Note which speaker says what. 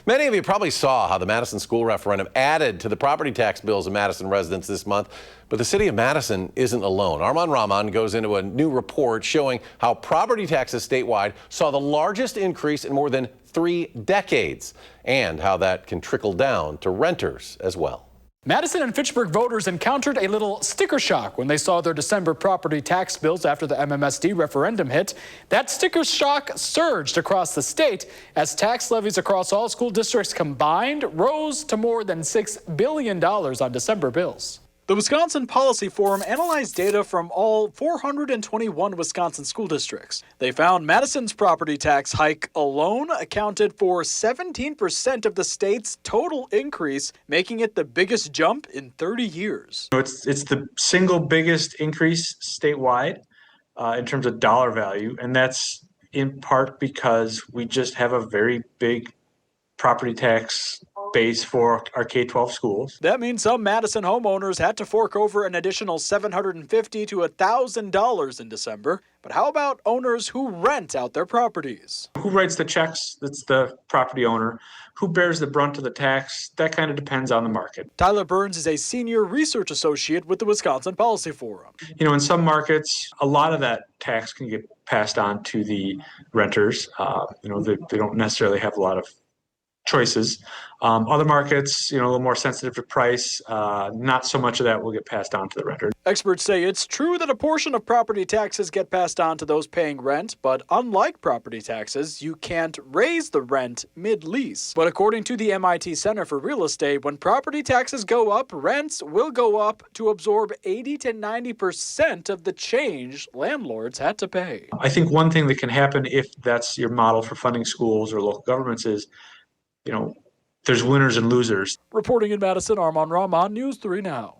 Speaker 1: Many of you probably saw how the Madison school referendum added to the property tax bills of Madison residents this month, but the city of Madison isn't alone. Armand Rahman goes into a new report showing how property taxes statewide saw the largest increase in more than 3 decades and how that can trickle down to renters as well.
Speaker 2: Madison and Fitchburg voters encountered a little sticker shock when they saw their December property tax bills after the MMSD referendum hit. That sticker shock surged across the state as tax levies across all school districts combined rose to more than $6 billion on December bills. The Wisconsin Policy Forum analyzed data from all 421 Wisconsin school districts. They found Madison's property tax hike alone accounted for 17% of the state's total increase, making it the biggest jump in 30 years.
Speaker 3: It's the single biggest increase statewide in terms of dollar value, and that's in part because we just have a very big property tax base for our K-12 schools.
Speaker 2: That means some Madison homeowners had to fork over an additional $750 to $1,000 in December. But how about owners who rent out their properties?
Speaker 3: Who writes the checks? That's the property owner. Who bears the brunt of the tax? That kind of depends on the market.
Speaker 2: Tyler Burns is a senior research associate with the Wisconsin Policy Forum.
Speaker 3: In some markets, a lot of that tax can get passed on to the renters. They don't necessarily have a lot of choices. Other markets, a little more sensitive to price, not so much of that will get passed on to the renter.
Speaker 2: Experts say it's true that a portion of property taxes get passed on to those paying rent, but unlike property taxes, you can't raise the rent mid-lease. But according to the MIT Center for Real Estate, when property taxes go up, rents will go up to absorb 80 to 90% of the change landlords had to pay.
Speaker 3: I think one thing that can happen if that's your model for funding schools or local governments is there's winners and losers.
Speaker 2: Reporting in Madison, Armand Rahman, News 3 Now.